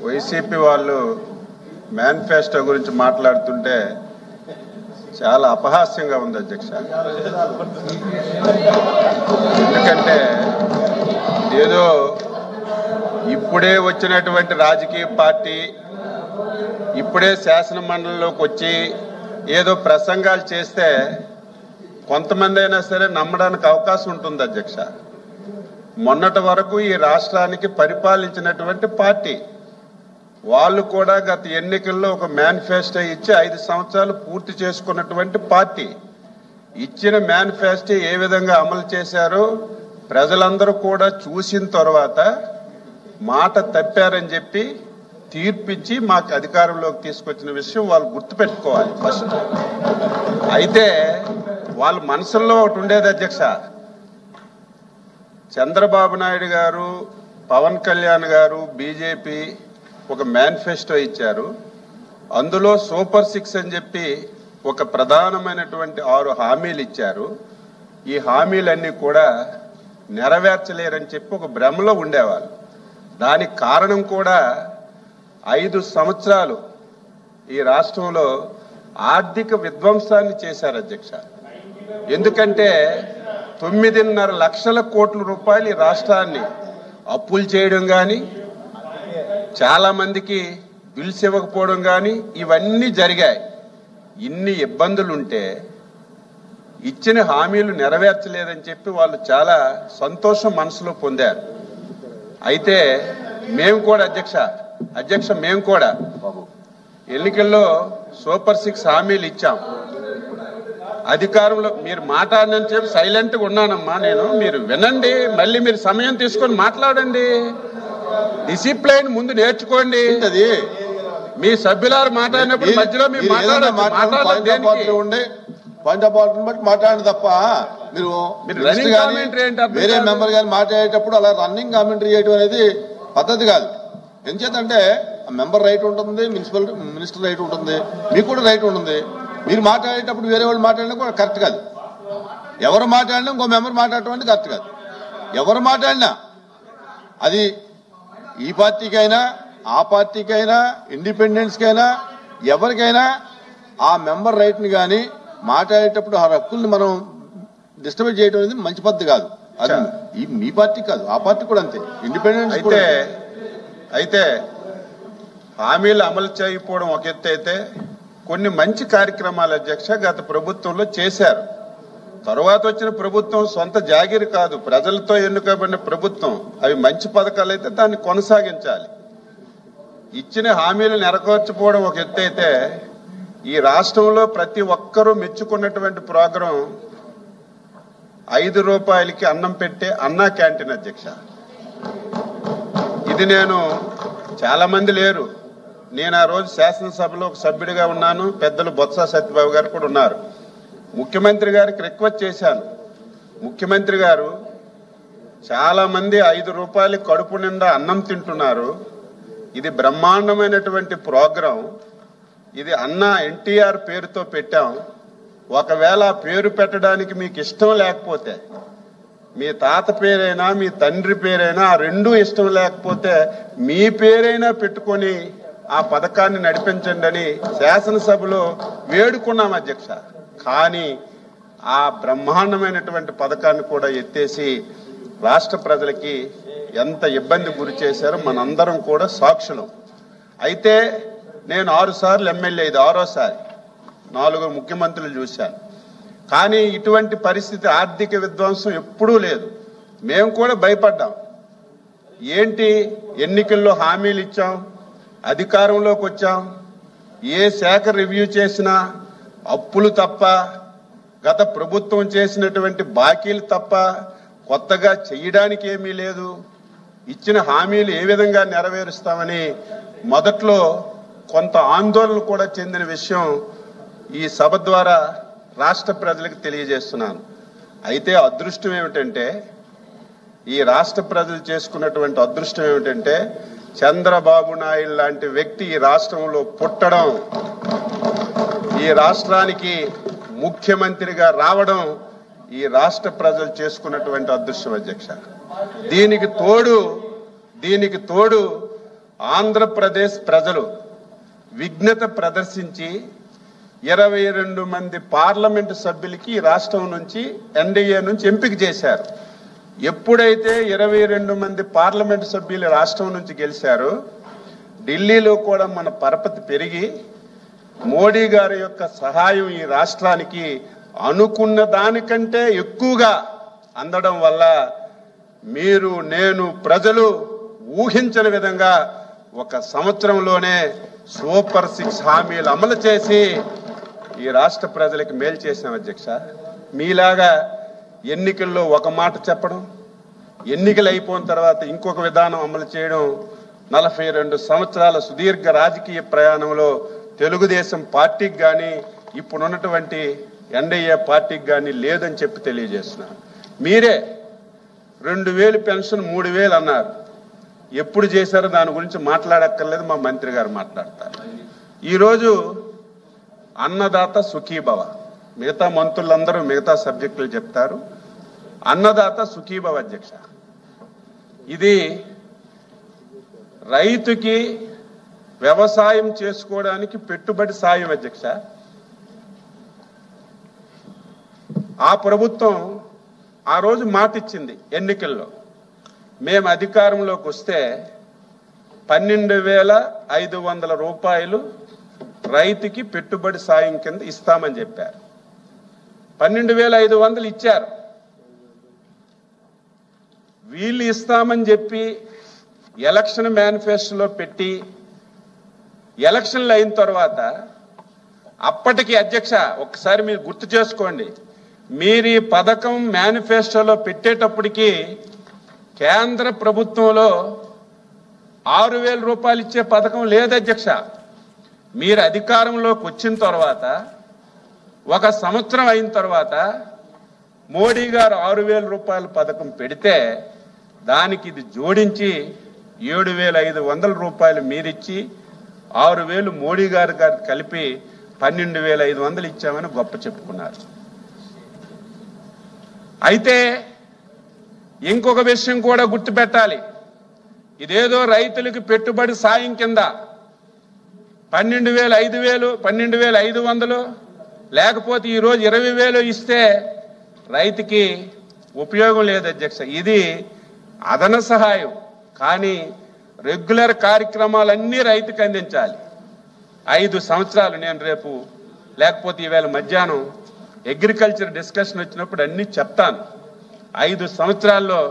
YCP వాళ్ళు manifesto గురించి మాట్లాడుతుంటే చాలా అపహాస్యంగా ఉంది అధ్యక్ష. ఎందుకంటే ఏదో ఇప్పుడే వచ్చినటువంటి రాజకీయ పార్టీ ఇప్పుడే శాసన మండలిలోకి వచ్చి ఏదో ప్రసంగాలు చేస్తే కొంతమంది అయినా సరే నమ్మడానికి అవకాశం ఉంటుంది అధ్యక్ష. మొన్నటి వరకు ఈ రాష్ట్రానికి పరిపాలించినటువంటి పార్టీ వాళ్ళు కూడా గత ఎన్నికల్లో ఒక మేనిఫెస్టో ఇచ్చి 5 సంవత్సరాలు పూర్తి చేసుకున్నటువంటి పార్టీ ఇచ్చిన మేనిఫెస్టో ఏ విధంగా అమలు చేశారో ప్రజలందరూ కూడా చూసిన తర్వాత మాట తప్పారని చెప్పి తీర్పిచ్చి మాకు అధికారంలోకి తీసుకొచ్చిన విషయం వాళ్ళు గుర్తుపెట్టుకోవాలి ఫస్ట్. అయితే వాళ్ళ మనసుల్లో ఒకటి ఉండేది అధ్యక్ష, చంద్రబాబు నాయుడు గారు, పవన్ కళ్యాణ్ గారు, బీజేపీ ఒక మేనిఫెస్టో ఇచ్చారు. అందులో సూపర్ 6 అని చెప్పి ఒక ప్రధానమైనటువంటి 6 హామీలు ఇచ్చారు. ఈ హామీలన్నీ కూడా నెరవేర్చలేరని చెప్పి ఒక భ్రమలో ఉండేవాళ్ళు. దానికి కారణం కూడా 5 సంవత్సరాలు ఈ రాష్ట్రంలో ఆర్థిక విధ్వంసాన్ని చేశారు అధ్యక్ష. ఎందుకంటే 9.5 లక్షల కోట్ల రూపాయలు ఈ రాష్ట్రాన్ని అప్పులు చేయడం కానీ, చాలా మందికి బిల్స్ ఇవ్వకపోవడం కానీ ఇవన్నీ జరిగాయి. ఇన్ని ఇబ్బందులుంటే ఇచ్చిన హామీలు నెరవేర్చలేదని చెప్పి వాళ్ళు చాలా సంతోషం మనసులో పొందారు. అయితే మేము కూడా అధ్యక్ష మేము కూడా ఎన్నికల్లో సూపర్ 6 హామీలు ఇచ్చాం. అధికారంలో మీరు మాట్లాడనని చెప్పి సైలెంట్గా ఉన్నానమ్మా నేను. మీరు వినండి, మళ్ళీ మీరు సమయం తీసుకొని మాట్లాడండి. డిసిప్లైన్ ముందు నేర్చుకోండి. మీ సభ్యులారు మాట్లాడినప్పుడు మధ్యలో మీరు పాయింట్ ఆఫ్ ఆర్డర్ బట్టి మాట్లాడండి తప్ప మీరు వేరే మెంబర్ గారు మాట్లాడేటప్పుడు అలా రన్నింగ్ కామెంటరీ చేయడం అనేది పద్ధతి కాదు. ఎందుచేతంటే మెంబర్ రైట్ ఉంటుంది, మినిస్టర్ రైట్ ఉంటుంది, మీకు కూడా రైట్ ఉంటుంది. మీరు మాట్లాడేటప్పుడు వేరే వాళ్ళు మాట్లాడినా కూడా కరెక్ట్ కాదు. ఎవరు మాట్లాడినా ఇంకో మెంబర్ మాట్లాడటం అనేది కరెక్ట్ కాదు. ఎవరు మాట్లాడినా అది ఈ పార్టీకైనా ఆ పార్టీకైనా ఇండిపెండెన్స్కైనా ఎవరికైనా ఆ మెంబర్ రైట్ని కానీ మాట్లాడేటప్పుడు ఆ హక్కుల్ని మనం డిస్టర్బ్ చేయడం అనేది మంచి పద్ధతి కాదు. అది మీ పార్టీ కాదు, ఆ పార్టీ కూడా అంతే, ఇండిపెండెన్స్. అయితే హామీలు అమలు చేయకపోవడం ఒక ఎత్తు అయితే కొన్ని మంచి కార్యక్రమాలు అధ్యక్ష గత ప్రభుత్వంలో చేశారు. తరువాత వచ్చిన ప్రభుత్వం సొంత జాగిరి కాదు, ప్రజలతో ఎన్నుకోబడిన ప్రభుత్వం. అవి మంచి పథకాలు అయితే దాన్ని కొనసాగించాలి. ఇచ్చిన హామీలు నెరవేర్చకపోవడం ఒక ఎత్తు అయితే ఈ రాష్ట్రంలో ప్రతి ఒక్కరూ మెచ్చుకున్నటువంటి ప్రోగ్రాం 5 రూపాయలకి అన్నం పెట్టే అన్నా క్యాంటీన్ అధ్యక్ష. ఇది నేను చాలా మంది లేరు, నేను ఆ రోజు శాసనసభలో ఒక సభ్యుడిగా ఉన్నాను, పెద్దలు బొత్స సత్యబాబు గారు కూడా ఉన్నారు. ముఖ్యమంత్రి గారికి రిక్వెస్ట్ చేశాను, ముఖ్యమంత్రి గారు చాలా మంది 5 రూపాయలు కడుపు నిండా అన్నం తింటున్నారు, ఇది బ్రహ్మాండమైనటువంటి ప్రోగ్రాం, ఇది అన్నా ఎన్టీఆర్ పేరుతో పెట్టాం. ఒకవేళ పేరు పెట్టడానికి మీకు ఇష్టం లేకపోతే, మీ తాత పేరైనా మీ తండ్రి పేరైనా ఆ రెండూ ఇష్టం లేకపోతే మీ పేరైనా పెట్టుకొని ఆ పథకాన్ని నడిపించండి అని శాసనసభలో వేడుకున్నాం అధ్యక్ష. కానీ ఆ బ్రహ్మాండమైనటువంటి పథకాన్ని కూడా ఎత్తేసి రాష్ట్ర ప్రజలకి ఎంత ఇబ్బంది గురి చేశారో మనందరం కూడా సాక్షులం. అయితే నేను 6 సార్లు ఎమ్మెల్యే, ఇది 6వసారి, 4 ముఖ్యమంత్రులు చూశాను. కానీ ఇటువంటి పరిస్థితి, ఆర్థిక విధ్వంసం ఎప్పుడూ లేదు. మేము కూడా భయపడ్డాం. ఏంటి, ఎన్నికల్లో హామీలు ఇచ్చాం, అధికారంలోకి వచ్చాం, ఏ శాఖ రివ్యూ చేసినా అప్పులు తప్ప, గత ప్రభుత్వం చేసినటువంటి బాకీలు తప్ప కొత్తగా చేయడానికి ఏమీ లేదు. ఇచ్చిన హామీలు ఏ విధంగా నెరవేరుస్తామని మొదట్లో కొంత ఆందోళన కూడా చెందిన విషయం ఈ సభ ద్వారా రాష్ట్ర ప్రజలకు తెలియజేస్తున్నాను. అయితే అదృష్టం ఏమిటంటే, ఈ రాష్ట్ర ప్రజలు చేసుకున్నటువంటి అదృష్టం ఏమిటంటే చంద్రబాబు నాయుడు లాంటి వ్యక్తి ఈ రాష్ట్రంలో పుట్టడం, ఈ రాష్ట్రానికి ముఖ్యమంత్రిగా రావడం ఈ రాష్ట్ర ప్రజలు చేసుకున్నటువంటి అదృష్టం అధ్యక్ష. దీనికి తోడు ఆంధ్రప్రదేశ్ ప్రజలు విఘ్నత ప్రదర్శించి 22 మంది పార్లమెంటు సభ్యులకి రాష్ట్రం నుంచి ఎన్డీఏ నుంచి ఎంపిక చేశారు. ఎప్పుడైతే 22 మంది పార్లమెంటు సభ్యులు రాష్ట్రం నుంచి గెలిచారో ఢిల్లీలో కూడా మన పరపతి పెరిగి మోడీ గారి యొక్క సహాయం ఈ రాష్ట్రానికి అనుకున్న దానికంటే ఎక్కువగా అందడం వల్ల మీరు నేను ప్రజలు ఊహించని విధంగా ఒక సంవత్సరంలోనే సూపర్ 6 హామీలు అమలు చేసి ఈ రాష్ట్ర ప్రజలకు మేలు చేశాం అధ్యక్ష. మీలాగా ఎన్నికల్లో ఒక మాట చెప్పడం, ఎన్నికలు అయిపోయిన తర్వాత ఇంకొక విధానం అమలు చేయడం 42 సంవత్సరాల సుదీర్ఘ రాజకీయ ప్రయాణంలో తెలుగుదేశం పార్టీకి కానీ ఇప్పుడున్నటువంటి ఎన్డీఏ పార్టీకి కానీ లేదని చెప్పి తెలియజేస్తున్నారు. మీరే 2000 పెన్షన్ 3000 అన్నారు. ఎప్పుడు చేశారో దాని గురించి మాట్లాడక్కర్లేదు, మా మంత్రి గారు మాట్లాడతారు. ఈరోజు అన్నదాత సుఖీభవ, మిగతా మంత్రులందరూ మిగతా సబ్జెక్టులు చెప్తారు. అన్నదాత సుఖీభవ అధ్యక్ష, ఇది రైతుకి వ్యవసాయం చేసుకోవడానికి పెట్టుబడి సాయం అధ్యక్ష. ఆ ప్రభుత్వం ఆ రోజు మాట ఇచ్చింది ఎన్నికల్లో, మేము అధికారంలోకి వస్తే 12,500 రూపాయలు రైతుకి పెట్టుబడి సాయం కింద ఇస్తామని చెప్పారు. 12,500 ఇచ్చారు. వీళ్ళు ఇస్తామని చెప్పి ఎలక్షన్ మేనిఫెస్టోలో పెట్టి ఎలక్షన్లు అయిన తర్వాత అప్పటికి అధ్యక్ష ఒకసారి మీరు గుర్తు చేసుకోండి, మీరు ఈ పథకం మేనిఫెస్టోలో పెట్టేటప్పటికి కేంద్ర ప్రభుత్వంలో 6,000 రూపాయలు ఇచ్చే పథకం లేదు అధ్యక్ష. మీరు అధికారంలోకి వచ్చిన తర్వాత ఒక సంవత్సరం అయిన తర్వాత మోడీ గారు 6,000 రూపాయల పథకం పెడితే దానికి ఇది జోడించి 7,500 రూపాయలు మీరిచ్చి 6,000 మోడీ గారు కలిపి 12,500 ఇచ్చామని గొప్ప చెప్పుకున్నారు. అయితే ఇంకొక విషయం కూడా గుర్తుపెట్టాలి, ఇదేదో రైతులకు పెట్టుబడి సాయం కింద 12,500 లేకపోతే ఈరోజు 20,000 ఇస్తే రైతుకి ఉపయోగం లేదు అధ్యక్ష. ఇది అదన సహాయం, కానీ రెగ్యులర్ కార్యక్రమాలన్నీ రైతుకు అందించాలి. 5 సంవత్సరాలు నేను రేపు లేకపోతే ఈవేళ మధ్యాహ్నం అగ్రికల్చర్ డిస్కషన్ వచ్చినప్పుడు అన్ని చెప్తాను. 5 సంవత్సరాల్లో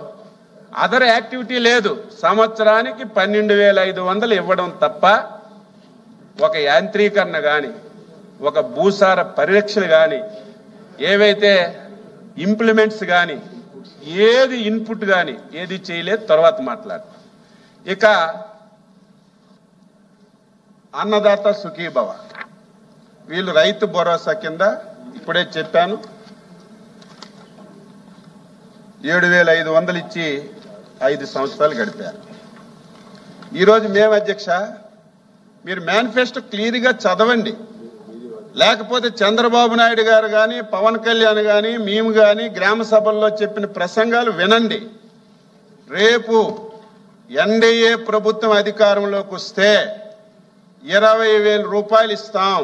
అదర్ యాక్టివిటీ లేదు. సంవత్సరానికి 12,500 ఇవ్వడం తప్ప ఒక యాంత్రీకరణ కానీ ఒక భూసార పరిరక్షణ కానీ ఏవైతే ఇంప్లిమెంట్స్ కానీ ఏది ఇన్పుట్ కానీ ఏది చేయలేదు. తర్వాత మాట్లాడతాం. ఇక అన్నదాత సుఖీభవ, వీళ్ళు రైతు భరోసా కింద ఇప్పుడే చెప్పాను 7,500 ఇచ్చి 5 సంవత్సరాలు గడిపారు. ఈరోజు మేము అధ్యక్ష మీరు మేనిఫెస్టో క్లియర్గా చదవండి, లేకపోతే చంద్రబాబు నాయుడు గారు కానీ పవన్ కళ్యాణ్ కానీ మేము కానీ గ్రామ సభల్లో చెప్పిన ప్రసంగాలు వినండి. రేపు ఎన్డీఏ ప్రభుత్వం అధికారంలోకి వస్తే 20,000 రూపాయలు ఇస్తాం.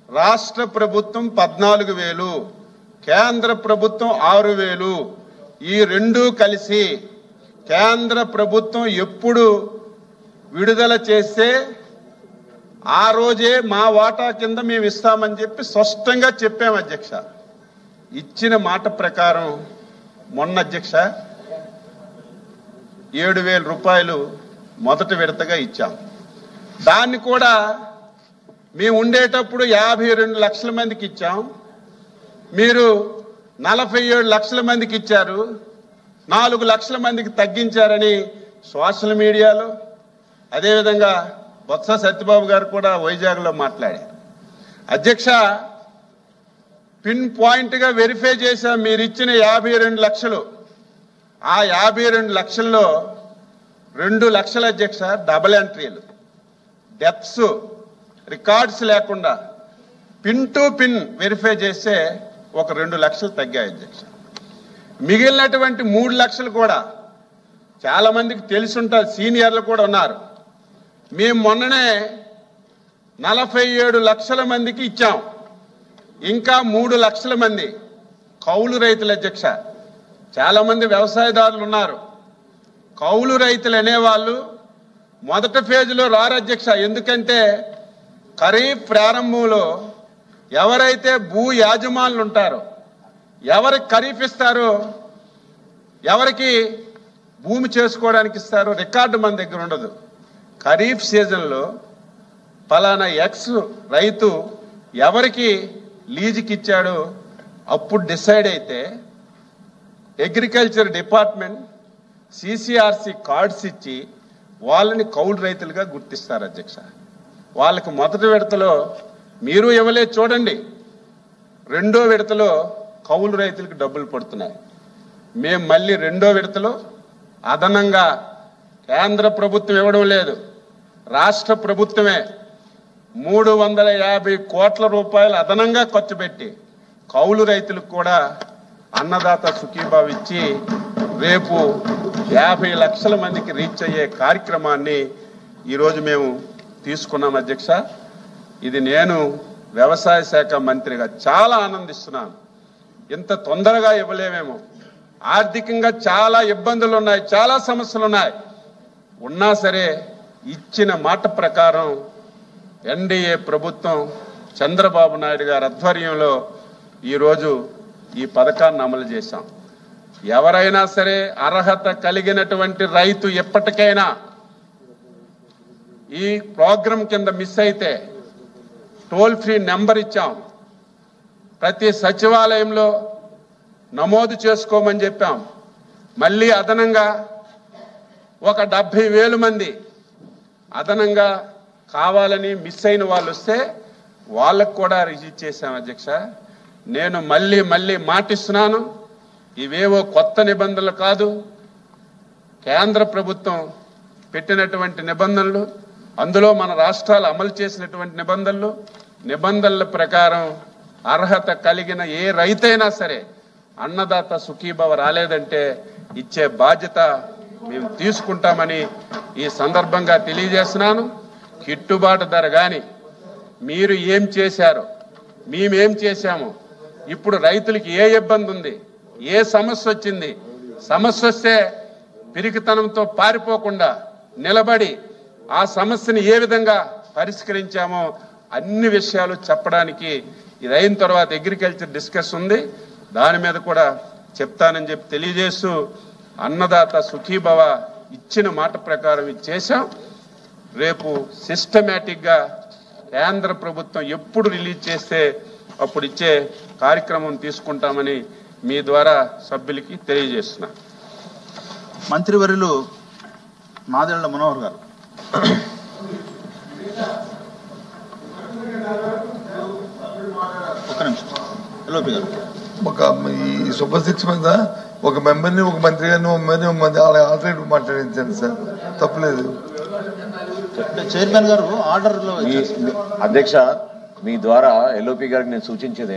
రాష్ట్ర ప్రభుత్వం 14,000, కేంద్ర ప్రభుత్వం 6,000. ఈ రెండూ కలిసి కేంద్ర ప్రభుత్వం ఎప్పుడు విడుదల చేస్తే ఆ రోజే మా వాటా కింద మేము ఇస్తామని చెప్పి స్పష్టంగా చెప్పాం అధ్యక్ష. ఇచ్చిన మాట ప్రకారం మొన్న అధ్యక్ష 7,000 రూపాయలు మొదటి విడతగా ఇచ్చాం. దాన్ని కూడా మేము ఉండేటప్పుడు 52 లక్షల మందికి ఇచ్చాం. మీరు 47 లక్షల మందికి ఇచ్చారు, 4 లక్షల మందికి తగ్గించారని సోషల్ మీడియాలో, అదేవిధంగా బొత్స సత్యబాబు గారు కూడా వైజాగ్లో మాట్లాడారు. అధ్యక్ష పిన్ పాయింట్గా వెరిఫై చేశాం. మీరు ఇచ్చిన 52 లక్షలు, ఆ 52 లక్షల్లో 2 లక్షల అధ్యక్ష డబుల్ ఎంట్రీలు, డెత్స్, రికార్డ్స్ లేకుండా పిన్ టు పిన్ వెరిఫై చేస్తే ఒక 2 లక్షలు తగ్గాయి అధ్యక్ష. మిగిలినటువంటి 3 లక్షలు కూడా చాలా మందికి తెలిసి ఉంటారు, సీనియర్లు కూడా ఉన్నారు. మేము మొన్ననే 47 లక్షల మందికి ఇచ్చాం. ఇంకా 3 లక్షల మంది కౌలు రైతుల అధ్యక్ష. చాలా మంది వ్యవసాయదారులు ఉన్నారు. కౌలు రైతులు అనేవాళ్ళు మొదటి ఫేజ్లో రారు అధ్యక్ష. ఎందుకంటే ఖరీఫ్ ప్రారంభంలో ఎవరైతే భూ యాజమానులు ఉంటారో, ఎవరికి ఖరీఫ్ ఇస్తారో, ఎవరికి భూమి చేసుకోవడానికి ఇస్తారో రికార్డు మన దగ్గర ఉండదు. ఖరీఫ్ సీజన్లో ఫలానా ఎక్స్ రైతు ఎవరికి లీజుకి ఇచ్చాడో అప్పుడు డిసైడ్ అయితే అగ్రికల్చర్ డిపార్ట్మెంట్ CCRC కార్డ్స్ ఇచ్చి వాళ్ళని కౌలు రైతులుగా గుర్తిస్తారు అధ్యక్ష. వాళ్ళకి మొదటి విడతలో మీరు ఇవ్వలేదు చూడండి, రెండో విడతలో కౌలు రైతులకు డబ్బులు పడుతున్నాయి. మేము మళ్ళీ రెండో విడతలో అదనంగా కేంద్ర ప్రభుత్వం ఇవ్వడం లేదు, రాష్ట్ర ప్రభుత్వమే 350 కోట్ల రూపాయలు అదనంగా ఖర్చు పెట్టి కౌలు రైతులకు కూడా అన్నదాత సుఖీభావ ఇచ్చి రేపు 50 లక్షల మందికి రీచ్ అయ్యే కార్యక్రమాన్ని ఈరోజు మేము తీసుకున్నాం అధ్యక్ష. ఇది నేను వ్యవసాయ శాఖ మంత్రిగా చాలా ఆనందిస్తున్నాను. ఇంత తొందరగా ఇవ్వలేమేమో, ఆర్థికంగా చాలా ఇబ్బందులు ఉన్నాయి, చాలా సమస్యలు ఉన్నాయి. ఉన్నా సరే ఇచ్చిన మాట ప్రకారం ఎన్డీఏ ప్రభుత్వం చంద్రబాబు నాయుడు గారి ఆధ్వర్యంలో ఈరోజు ఈ పథకాన్ని అమలు చేశాం. ఎవరైనా సరే అర్హత కలిగినటువంటి రైతు ఎప్పటికైనా ఈ ప్రోగ్రాం కింద మిస్ అయితే టోల్ ఫ్రీ నెంబర్ ఇచ్చాం. ప్రతి సచివాలయంలో నమోదు చేసుకోమని చెప్పాం. మళ్ళీ అదనంగా ఒక 70,000 మంది అదనంగా కావాలని మిస్ అయిన వాళ్ళు వస్తే వాళ్ళకు కూడా రిలీజ్ చేశాం అధ్యక్ష. నేను మళ్ళీ మాటిస్తున్నాను, ఇవేవో కొత్త నిబంధనలు కాదు, కేంద్ర ప్రభుత్వం పెట్టినటువంటి నిబంధనలు, అందులో మన రాష్ట్రాలు అమలు చేసినటువంటి నిబంధనల ప్రకారం అర్హత కలిగిన ఏ రైతైనా సరే అన్నదాత సుఖీభవ రాలేదంటే ఇచ్చే బాధ్యత మేము తీసుకుంటామని ఈ సందర్భంగా తెలియజేస్తున్నాను. గిట్టుబాటు ధర కానీ మీరు ఏం చేశారో, మేమేం చేశామో, ఇప్పుడు రైతులకి ఏ ఇబ్బంది ఉంది, ఏ సమస్య వచ్చింది, సమస్య వస్తే పిరికితనంతో పారిపోకుండా నిలబడి ఆ సమస్యని ఏ విధంగా పరిష్కరించామో అన్ని విషయాలు చెప్పడానికి ఇది అయిన తర్వాత అగ్రికల్చర్ డిస్కస్ ఉంది, దాని మీద కూడా చెప్తానని చెప్పి తెలియజేస్తూ అన్నదాత సుఖీభవ ఇచ్చిన మాట ప్రకారం ఇది చేశాం. రేపు సిస్టమేటిక్గా కేంద్ర ప్రభుత్వం ఎప్పుడు రిలీజ్ చేస్తే అప్పుడు ఇచ్చే కార్యక్రమం తీసుకుంటామని మీ ద్వారా సభ్యులకి తెలియజేస్తున్నా. మంత్రివర్యులు నాదెళ్ల మనోహర్ గారు. ఒక్క నిమిషం. ఎల్ఓపి గారు. ఈ సూపర్ సిక్స్ మీద ఒక మెంబర్ని, ఒక మంత్రి గారిని, ఒక మెంబర్ని ఆల్టర్నేటివ్ మాట్లాడించాను సార్, తప్పలేదు. చైర్మన్ గారు ఆర్డర్లో అధ్యక్ష, మీ ద్వారా ఎల్ఓపి గారికి నేను సూచించేది